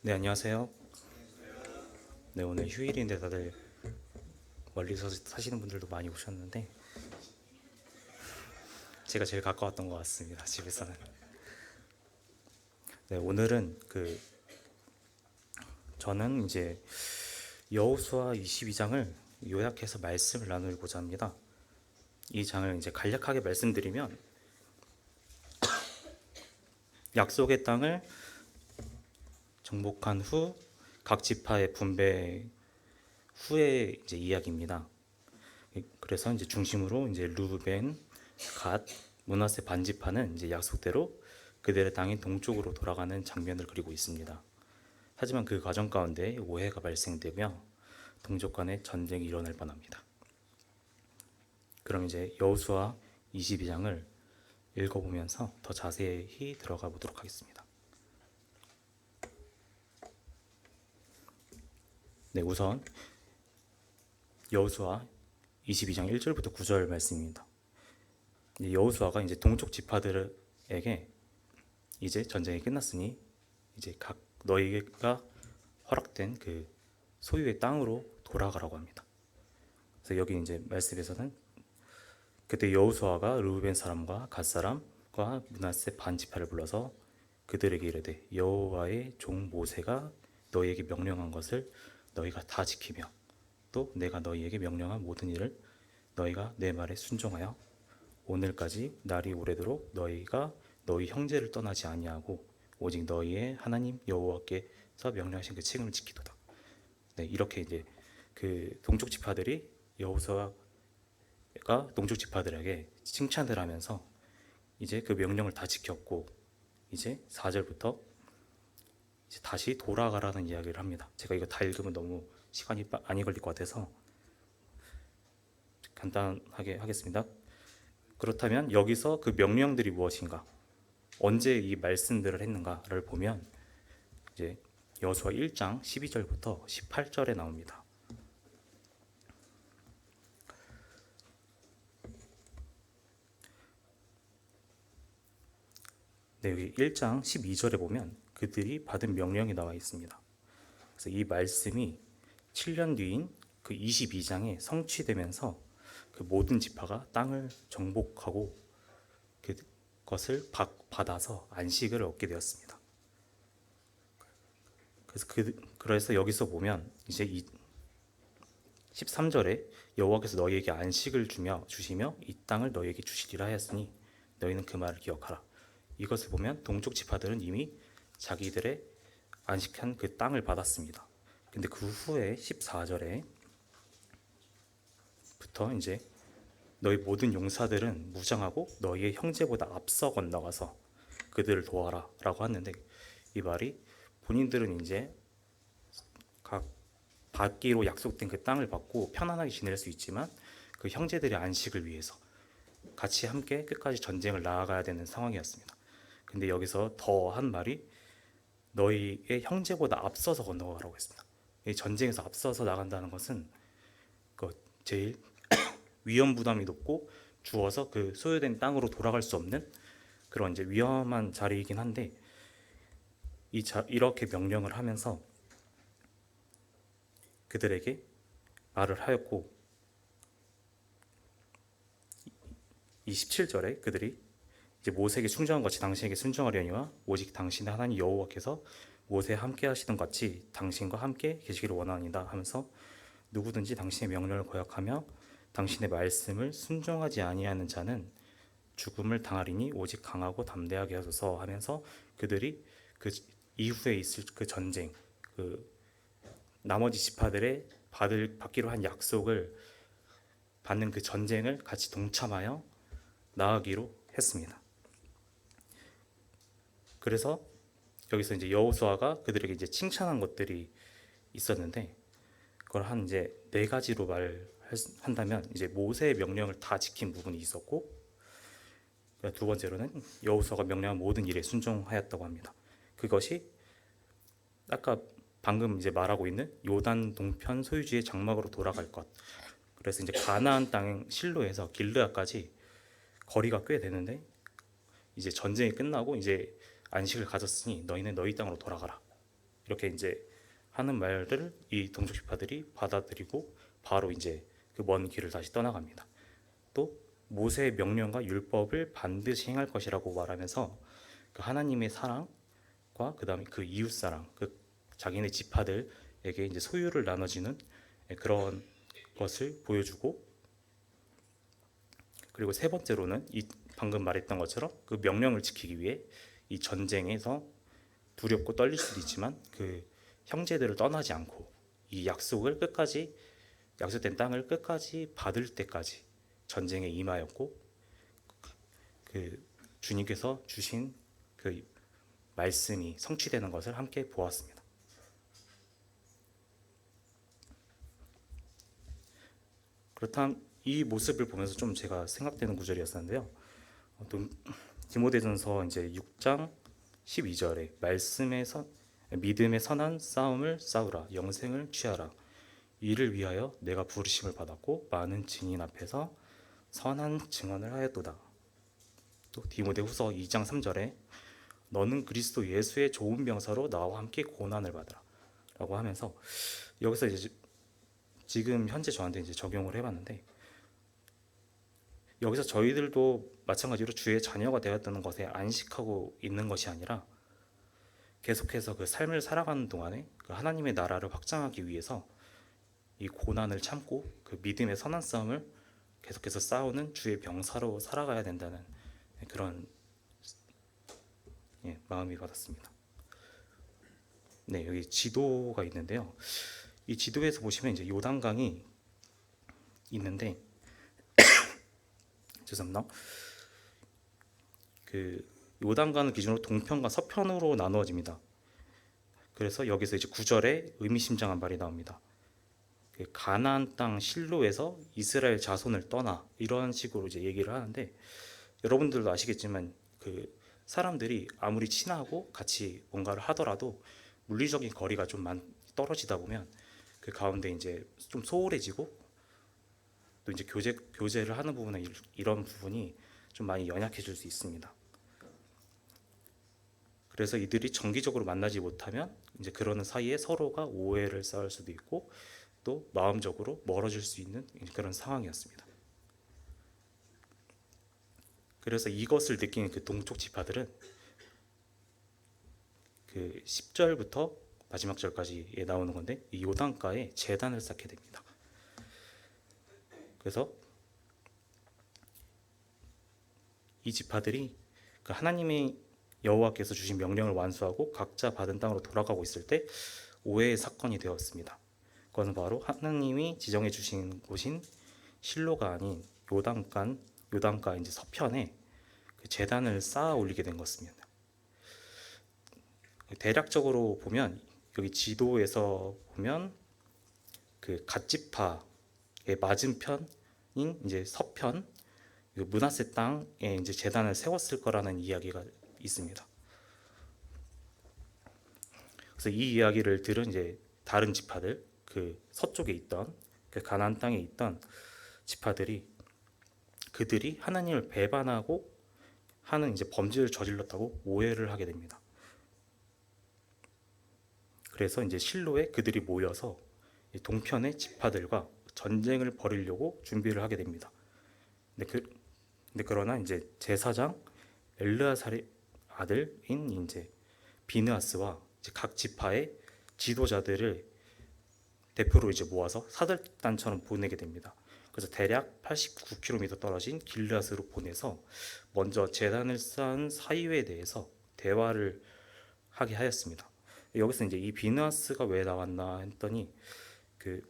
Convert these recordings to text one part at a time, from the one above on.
네, 안녕하세요. 네, 오늘 휴일인데 다들 멀리서 사시는 분들도 많이 오셨는데 제가 제일 가까웠던 것 같습니다. 집에서는. 네, 오늘은 저는 이제 여호수아 22장을 요약해서 말씀을 나누고자 합니다. 이 장을 이제 간략하게 말씀드리면 약속의 땅을 정복한 후 각 지파의 분배 후의 이제 이야기입니다. 그래서 이제 중심으로 이제 루벤, 갓, 므낫세 반지파는 이제 약속대로 그들의 땅인 동쪽으로 돌아가는 장면을 그리고 있습니다. 하지만 그 과정 가운데 오해가 발생되며 동족 간의 전쟁이 일어날 뻔합니다. 그럼 이제 여호수아 22장을 읽어보면서 더 자세히 들어가 보도록 하겠습니다. 네, 우선 여호수아 22장 1절부터 9절 말씀입니다. 여호수아가 이제 동쪽 지파들에게 이제 전쟁이 끝났으니 이제 각 너희가 허락된 그 소유의 땅으로 돌아가라고 합니다. 그래서 여기 이제 말씀에서는 그때 여호수아가 르우벤 사람과 갓 사람과 므낫세 반 지파를 불러서 그들에게 이르되 여호와의 종 모세가 너희에게 명령한 것을 너희가 다 지키며 또 내가 너희에게 명령한 모든 일을 너희가 내 말에 순종하여 오늘까지 날이 오래도록 너희가 너희 형제를 떠나지 아니하고 오직 너희의 하나님 여호와께서 명령하신 그 책임을 지키도다. 네, 이렇게 이제 그 동쪽 지파들이 여호수아가 동쪽 지파들에게 칭찬을 하면서 이제 그 명령을 다 지켰고 이제 4절부터 이제 다시 돌아가라는 이야기를 합니다. 제가 이거 다 읽으면 너무 시간이 많이 걸릴 것 같아서 간단하게 하겠습니다. 그렇다면 여기서 그 명령들이 무엇인가? 언제 이 말씀들을 했는가를 보면 이제 여호수아 1장 12절부터 18절에 나옵니다. 네, 여기 1장 12절에 보면 그들이 받은 명령이 나와 있습니다. 그래서 이 말씀이 7년 뒤인 그 22장에 성취되면서 그 모든 지파가 땅을 정복하고 그것을 받아서 안식을 얻게 되었습니다. 그래서 여기서 보면 이제 13절에 여호와께서 너희에게 안식을 주시며 이 땅을 너희에게 주시리라 하였으니 너희는 그 말을 기억하라. 이것을 보면 동쪽 지파들은 이미 자기들의 안식한 그 땅을 받았습니다. 근데 그 후에 14절에부터 이제 너희 모든 용사들은 무장하고 너희의 형제보다 앞서 건너가서 그들을 도와라 라고 하는데 이 말이 본인들은 이제 각 받기로 약속된 그 땅을 받고 편안하게 지낼 수 있지만 그 형제들의 안식을 위해서 같이 함께 끝까지 전쟁을 나아가야 되는 상황이었습니다. 근데 여기서 더 한 말이 너희의 형제보다 앞서서 건너가라고 했습니다. 이 전쟁에서 앞서서 나간다는 것은 그 제일 위험 부담이 높고 죽어서 그 소유된 땅으로 돌아갈 수 없는 그런 이제 위험한 자리이긴 한데 이렇게 명령을 하면서 그들에게 말을 하였고 27절에 그들이 이제 모세에게 순종한 같이 당신에게 순종하려니와 오직 당신의 하나님 여호와께서 모세와 함께 하시던 같이 당신과 함께 계시기를 원하니다 하면서 누구든지 당신의 명령을 거역하며 당신의 말씀을 순종하지 아니하는 자는 죽음을 당하리니 오직 강하고 담대하게 하소서 하면서 그들이 그 이후에 있을 그 전쟁, 그 나머지 지파들의 받기로 한 약속을 받는 그 전쟁을 같이 동참하여 나아가기로 했습니다. 그래서 여기서 이제 여호수아가 그들에게 이제 칭찬한 것들이 있었는데 그걸 한 이제 네 가지로 말한다면 이제 모세의 명령을 다 지킨 부분이 있었고 두 번째로는 여호수아가 명령한 모든 일에 순종하였다고 합니다. 그것이 아까 방금 이제 말하고 있는 요단 동편 소유지의 장막으로 돌아갈 것. 그래서 이제 가나안 땅 실로에서 길르앗까지 거리가 꽤 되는데 이제 전쟁이 끝나고 이제 안식을 가졌으니 너희는 너희 땅으로 돌아가라. 이렇게 이제 하는 말을 이 동족 지파들이 받아들이고 바로 이제 그 먼 길을 다시 떠나갑니다. 또 모세의 명령과 율법을 반드시 행할 것이라고 말하면서 그 하나님의 사랑과 그다음에 그 이웃 사랑, 그 자기네 지파들에게 이제 소유를 나눠지는 그런 것을 보여주고, 그리고 세 번째로는 이 방금 말했던 것처럼 그 명령을 지키기 위해 이 전쟁에서 두렵고 떨릴 수도 있지만 그 형제들을 떠나지 않고 이 약속을 끝까지, 약속된 땅을 끝까지 받을 때까지 전쟁에 임하였고, 그 주님께서 주신 그 말씀이 성취되는 것을 함께 보았습니다. 그렇다면 이 모습을 보면서 좀 제가 생각되는 구절이었었는데요. 또 디모데전서 이제 6장 12절에 말씀에서 믿음의 선한 싸움을 싸우라, 영생을 취하라. 이를 위하여 내가 부르심을 받았고 많은 증인 앞에서 선한 증언을 하였도다. 또 디모데후서 2장 3절에 너는 그리스도 예수의 좋은 병사로 나와 함께 고난을 받으라 라고 하면서, 여기서 이제 지금 현재 저한테 이제 적용을 해봤는데, 여기서 저희들도 마찬가지로 주의 자녀가 되었다는 것에 안식하고 있는 것이 아니라 계속해서 그 삶을 살아가는 동안에 그 하나님의 나라를 확장하기 위해서 이 고난을 참고 그 믿음의 선한 싸움을 계속해서 싸우는 주의 병사로 살아가야 된다는 그런 마음이 받았습니다. 네, 여기 지도가 있는데요. 이 지도에서 보시면 이제 요단강이 있는데 죄송합니다. 그 요단강을 기준으로 동편과 서편으로 나누어집니다. 그래서 여기서 이제 9절에 의미심장한 말이 나옵니다. 그 가나안 땅 실로에서 이스라엘 자손을 떠나, 이런 식으로 이제 얘기를 하는데, 여러분들도 아시겠지만 그 사람들이 아무리 친하고 같이 뭔가를 하더라도 물리적인 거리가 좀 떨어지다 보면 그 가운데 이제 좀 소홀해지고, 또 이제 교제를 하는 부분에 이런 부분이 좀 많이 연약해질 수 있습니다. 그래서 이들이 정기적으로 만나지 못하면 이제 그러는 사이에 서로가 오해를 쌓을 수도 있고 또 마음적으로 멀어질 수 있는 그런 상황이었습니다. 그래서 이것을 느낀 그 동쪽 지파들은 그 10절부터 마지막 절까지 나오는 건데, 이 요단가에 제단을 쌓게 됩니다. 그래서 이 지파들이 그 하나님의 여호와께서 주신 명령을 완수하고 각자 받은 땅으로 돌아가고 있을 때 오해의 사건이 되었습니다. 그것은 바로 하나님이 지정해 주신 곳인 실로가 아닌 요단가 이제 서편에 그 제단을 쌓아 올리게 된 것입니다. 대략적으로 보면 여기 지도에서 보면 그 갓지파의 맞은편인 이제 서편 므낫세 땅에 이제 제단을 세웠을 거라는 이야기가 있습니다. 그래서 이 이야기를 들은 이제 다른 지파들, 그 서쪽에 있던 그 가나안 땅에 있던 지파들이 그들이 하나님을 배반하고 하는 이제 범죄를 저질렀다고 오해를 하게 됩니다. 그래서 이제 실로에 그들이 모여서 동편의 지파들과 전쟁을 벌이려고 준비를 하게 됩니다. 근데 그러나 이제 제사장 엘르아살의 아들인 이제 비느하스와 이제 각 지파의 지도자들을 대표로 이제 모아서 사절단처럼 보내게 됩니다. 그래서 대략 89km 떨어진 길르앗으로 보내서 먼저 제단을 쌓은 사유에 대해서 대화를 하게 하였습니다. 여기서 이제 이 비느하스가 왜 나왔나 했더니 그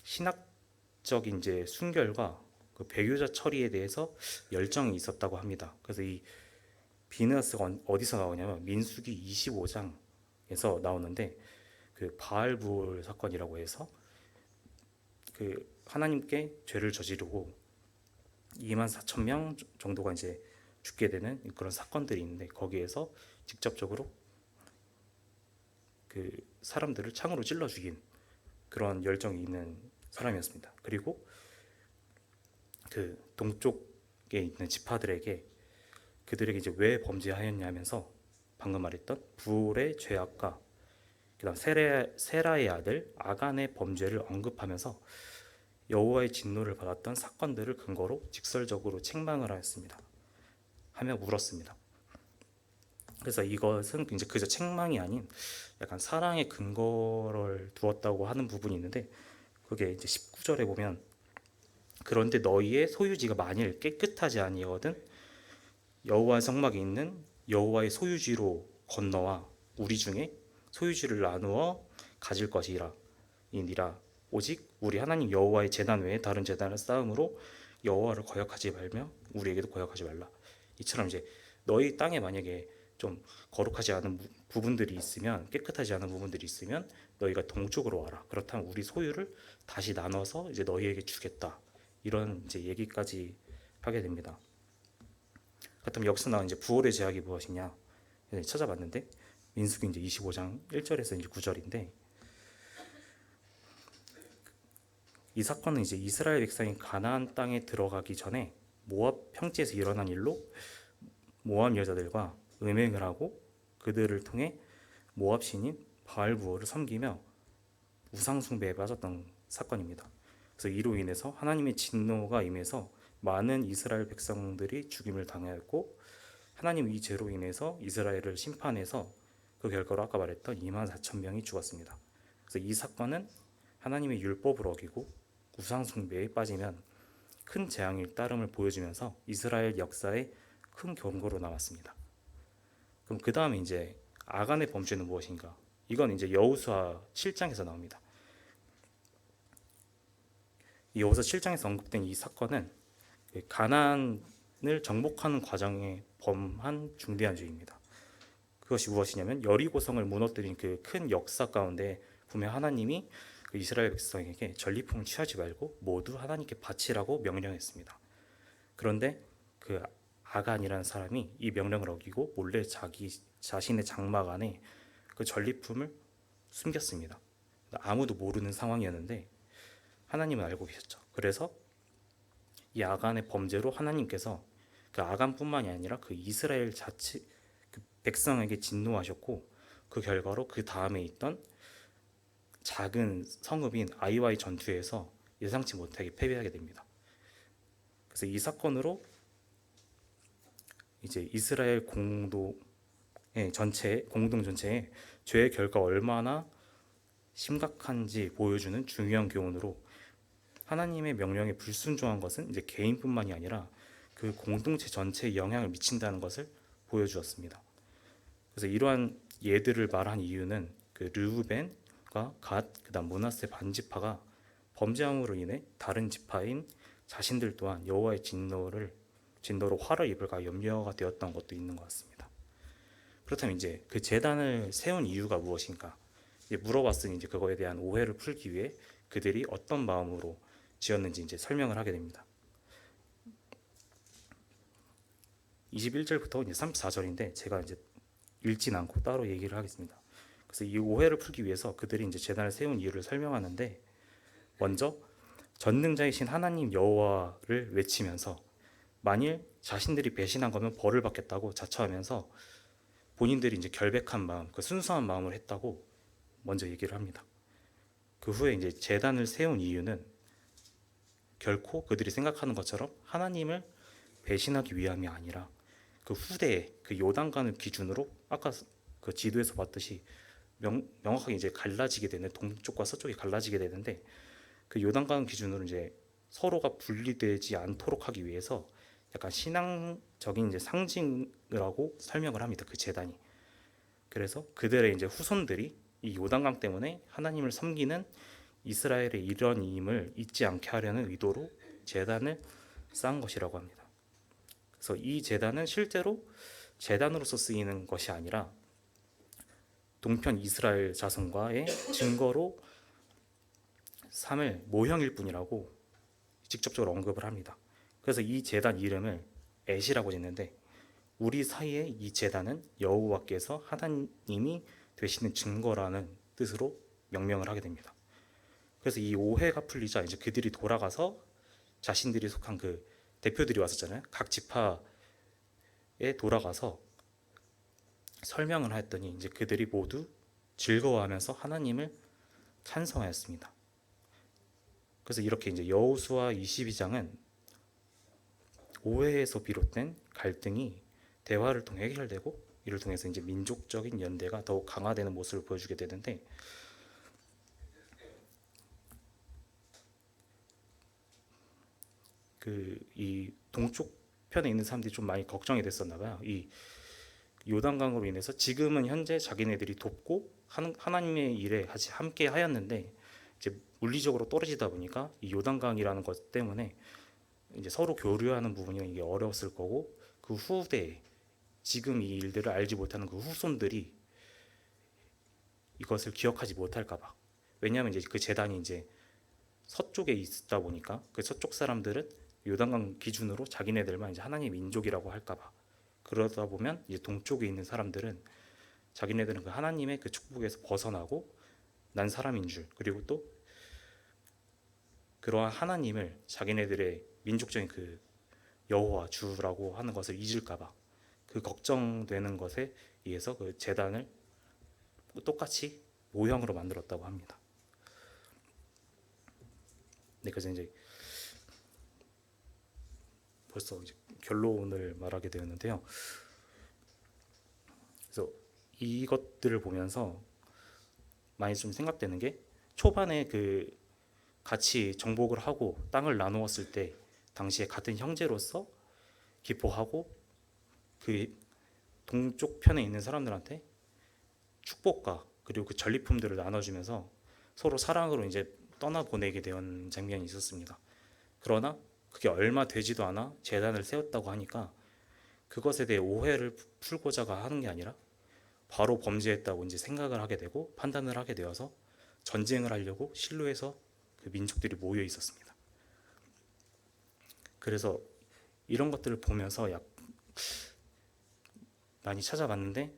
신학적 이제 순결과 그 배교자 처리에 대해서 열정이 있었다고 합니다. 그래서 이 비느하스가 어디서 나오냐면 민수기 25장에서 나오는데, 그 바알부올 사건이라고 해서 그 하나님께 죄를 저지르고 24,000명 정도가 이제 죽게 되는 그런 사건들이 있는데, 거기에서 직접적으로 그 사람들을 창으로 찔러 죽인 그런 열정이 있는 사람이었습니다. 그리고 그 동쪽에 있는 지파들에게 그들에게 이제 왜 범죄하였냐면서 방금 말했던 부올의 죄악과 그다음 세라의 아들 아간의 범죄를 언급하면서 여호와의 진노를 받았던 사건들을 근거로 직설적으로 책망을 하였습니다. 하며 물었습니다. 그래서 이것은 이제 그저 책망이 아닌 약간 사랑의 근거를 두었다고 하는 부분이 있는데, 그게 이제 19절에 보면 그런데 너희의 소유지가 만일 깨끗하지 아니거든 여호와 성막에 있는 여호와의 소유지로 건너와 우리 중에 소유지를 나누어 가질 것이라 이니라. 오직 우리 하나님 여호와의 제단 외에 다른 제단을 쌓음으로 여호와를 거역하지 말며 우리에게도 거역하지 말라. 이처럼 이제 너희 땅에 만약에 좀 거룩하지 않은 부분들이 있으면, 깨끗하지 않은 부분들이 있으면 너희가 동쪽으로 와라. 그렇다면 우리 소유를 다시 나눠서 이제 너희에게 주겠다. 이런 이제 얘기까지 하게 됩니다. 그렇다면 여기서 나온 이제 부활의 제약이 무엇이냐 찾아봤는데, 민수기 이제 25장 1절에서 이제 9절인데, 이 사건은 이제 이스라엘 백성이 가나안 땅에 들어가기 전에 모압 평지에서 일어난 일로 모압 여자들과 음행을 하고 그들을 통해 모압 신인 바알부호를 섬기며 우상 숭배에 빠졌던 사건입니다. 그래서 이로 인해서 하나님의 진노가 임해서 많은 이스라엘 백성들이 죽임을 당하였고, 하나님 이 죄로 인해서 이스라엘을 심판해서 그 결과로 아까 말했던 24,000명이 죽었습니다. 그래서 이 사건은 하나님의 율법을 어기고 우상 숭배에 빠지면 큰 재앙일 따름을 보여주면서 이스라엘 역사에 큰 경고로 남았습니다. 그럼 그 다음에 이제 아간의 범죄는 무엇인가? 이건 이제 여호수아 7장에서 나옵니다. 여호수아 7장에서 언급된 이 사건은 가나안을 정복하는 과정에 범한 중대한 죄입니다. 그것이 무엇이냐면 여리고성을 무너뜨린 그 큰 역사 가운데 분명 하나님이 그 이스라엘 백성에게 전리품을 취하지 말고 모두 하나님께 바치라고 명령했습니다. 그런데 그 아간이라는 사람이 이 명령을 어기고 몰래 자기 자신의 장막 안에 그 전리품을 숨겼습니다. 아무도 모르는 상황이었는데 하나님은 알고 계셨죠. 그래서 이 아간의 범죄로 하나님께서 그 아간뿐만이 아니라 그 이스라엘 자체 그 백성에게 진노하셨고, 그 결과로 그 다음에 있던 작은 성읍인 아이와의 전투에서 예상치 못하게 패배하게 됩니다. 그래서 이 사건으로 이제 이스라엘 공동 전체의 죄의 결과가 얼마나 심각한지 보여주는 중요한 교훈으로, 하나님의 명령에 불순종한 것은 이제 개인뿐만이 아니라 그 공동체 전체에 영향을 미친다는 것을 보여주었습니다. 그래서 이러한 예들을 말한 이유는 그 르우벤과 갓, 그다음 므낫세 반지파가 범죄함으로 인해 다른 지파인 자신들 또한 여호와의 진노로 화를 입을까 염려가 되었던 것도 있는 것 같습니다. 그렇다면 이제 그 제단을 세운 이유가 무엇인가? 이제 물어봤으니 이제 그거에 대한 오해를 풀기 위해 그들이 어떤 마음으로 지었는지 이제 설명을 하게 됩니다. 21절부터 이제 34절인데 제가 이제 읽진 않고 따로 얘기를 하겠습니다. 그래서 이 오해를 풀기 위해서 그들이 이제 제단을 세운 이유를 설명하는데, 먼저 전능자이신 하나님 여호와를 외치면서 만일 자신들이 배신한 거면 벌을 받겠다고 자처하면서 본인들이 이제 결백한 마음, 그 순수한 마음을 했다고 먼저 얘기를 합니다. 그 후에 이제 제단을 세운 이유는 결코 그들이 생각하는 것처럼 하나님을 배신하기 위함이 아니라 그 후대에 그 요단강을 기준으로 아까 그 지도에서 봤듯이 명확하게 이제 갈라지게 되는, 동쪽과 서쪽이 갈라지게 되는데, 그 요단강 기준으로 이제 서로가 분리되지 않도록 하기 위해서 약간 신앙적인 이제 상징을 하고 설명을 합니다. 그 제단이. 그래서 그들의 이제 후손들이 이 요단강 때문에 하나님을 섬기는 이스라엘의 일원임을 잊지 않게 하려는 의도로 제단을 쌓은 것이라고 합니다. 그래서 이 제단은 실제로 제단으로서 쓰이는 것이 아니라 동편 이스라엘 자손과의 증거로 삼을 모형일 뿐이라고 직접적으로 언급을 합니다. 그래서 이 제단 이름을 엣이라고 짓는데, 우리 사이에 이 제단은 여호와께서 하나님이 되시는 증거라는 뜻으로 명명을 하게 됩니다. 그래서 이 오해가 풀리자 이제 그들이 돌아가서 자신들이 속한 그 대표들이 왔었잖아요. 각 지파에 돌아가서 설명을 했더니 이제 그들이 모두 즐거워하면서 하나님을 찬송하였습니다. 그래서 이렇게 이제 여호수아 22장은 오해에서 비롯된 갈등이 대화를 통해 해결되고, 이를 통해서 이제 민족적인 연대가 더욱 강화되는 모습을 보여주게 되는데, 이 동쪽 편에 있는 사람들이 좀 많이 걱정이 됐었나 봐요. 이 요단강으로 인해서 지금은 현재 자기네들이 돕고 하나님의 일에 같이 함께 하였는데, 이제 물리적으로 떨어지다 보니까 이 요단강이라는 것 때문에 이제 서로 교류하는 부분이 이게 어려웠을 거고, 그 후대에 지금 이 일들을 알지 못하는 그 후손들이 이것을 기억하지 못할까봐. 왜냐하면 이제 그 재단이 이제 서쪽에 있다 보니까 그 서쪽 사람들은 요단강 기준으로 자기네들만 이제 하나님 민족이라고 할까봐. 그러다 보면 이제 동쪽에 있는 사람들은 자기네들은 그 하나님의 그 축복에서 벗어나고 난 사람인 줄, 그리고 또 그러한 하나님을 자기네들의 민족적인 그 여호와 주라고 하는 것을 잊을까봐, 그 걱정되는 것에 의해서 그 제단을 똑같이 모형으로 만들었다고 합니다. 네, 그래서 이제 벌써 이제 결론을 말하게 되었는데요. 그래서 이것들을 보면서 많이 좀 생각되는 게, 초반에 그 같이 정복을 하고 땅을 나누었을 때 당시에 같은 형제로서 기뻐하고, 그 동쪽 편에 있는 사람들한테 축복과 그리고 그 전리품들을 나눠주면서 서로 사랑으로 이제 떠나보내게 된 장면이 있었습니다. 그러나 그게 얼마 되지도 않아 제단을 세웠다고 하니까 그것에 대해 오해를 풀고자가 하는 게 아니라 바로 범죄했다고 이제 생각을 하게 되고 판단을 하게 되어서 전쟁을 하려고 실로에서 그 민족들이 모여 있었습니다. 그래서 이런 것들을 보면서 많이 찾아봤는데,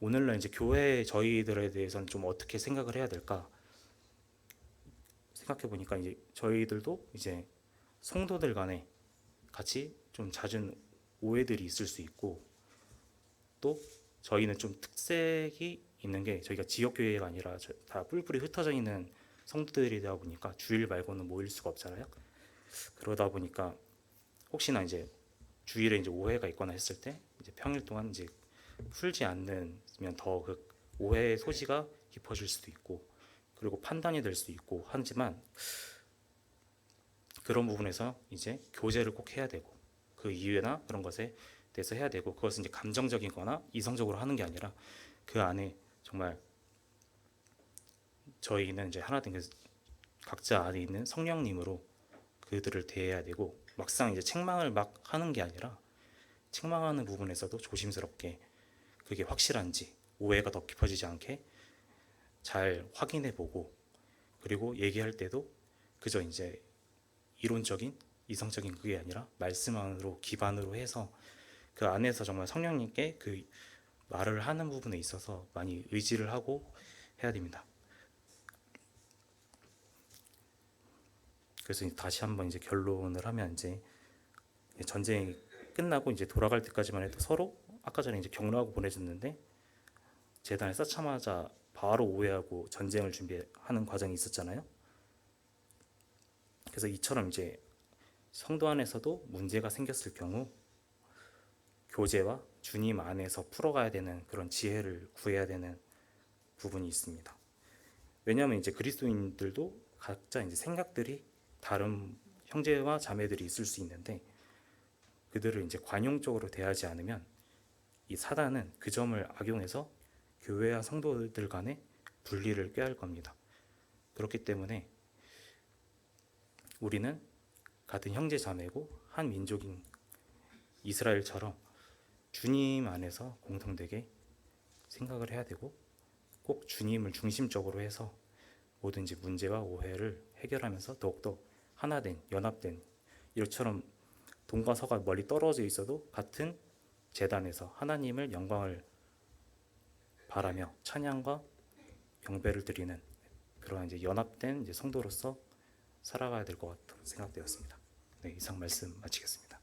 오늘날 이제 교회 저희들에 대해서는 좀 어떻게 생각을 해야 될까 생각해 보니까, 이제 저희들도 이제 성도들 간에 같이 좀 잦은 오해들이 있을 수 있고, 또 저희는 좀 특색이 있는 게, 저희가 지역 교회가 아니라 다 뿔뿔이 흩어져 있는 성도들이다 보니까 주일 말고는 모일 수가 없잖아요. 그러다 보니까 혹시나 이제 주일에 이제 오해가 있거나 했을 때 이제 평일 동안 이제 풀지 않으면 더 그 오해의 소지가 깊어질 수도 있고, 그리고 판단이 될 수도 있고 하지만, 그런 부분에서 이제 교제를 꼭 해야 되고, 그 이유나 그런 것에 대해서 해야 되고, 그것은 이제 감정적이거나 이성적으로 하는 게 아니라 그 안에 정말 저희는 이제 하나 된 각자 안에 있는 성령님으로 그들을 대해야 되고, 막상 이제 책망을 막 하는 게 아니라 책망하는 부분에서도 조심스럽게 그게 확실한지, 오해가 더 깊어지지 않게 잘 확인해 보고, 그리고 얘기할 때도 그저 이제 이론적인 이성적인 그게 아니라 말씀 안으로 기반으로 해서 그 안에서 정말 성령님께 그 말을 하는 부분에 있어서 많이 의지를 하고 해야 됩니다. 그래서 다시 한번 이제 결론을 하면, 이제 전쟁이 끝나고 이제 돌아갈 때까지만 해도 서로 아까 전에 이제 격려하고 보내줬는데, 재단에 쌓자마자 바로 오해하고 전쟁을 준비하는 과정이 있었잖아요. 그래서 이처럼 이제 성도 안에서도 문제가 생겼을 경우 교제와 주님 안에서 풀어가야 되는 그런 지혜를 구해야 되는 부분이 있습니다. 왜냐하면 이제 그리스도인들도 각자 이제 생각들이 다른 형제와 자매들이 있을 수 있는데, 그들을 이제 관용적으로 대하지 않으면 이 사단은 그 점을 악용해서 교회와 성도들 간의 분리를 꾀할 겁니다. 그렇기 때문에 우리는 같은 형제 자매고 한 민족인 이스라엘처럼 주님 안에서 공통되게 생각을 해야 되고, 꼭 주님을 중심적으로 해서 모든 이제 문제와 오해를 해결하면서 더욱더 하나된, 연합된, 이처럼 동과 서가 멀리 떨어져 있어도 같은 제단에서 하나님을 영광을 바라며 찬양과 경배를 드리는 그러한 이제 연합된 이제 성도로서 살아가야 될 것 같다고 생각되었습니다. 네, 이상 말씀 마치겠습니다.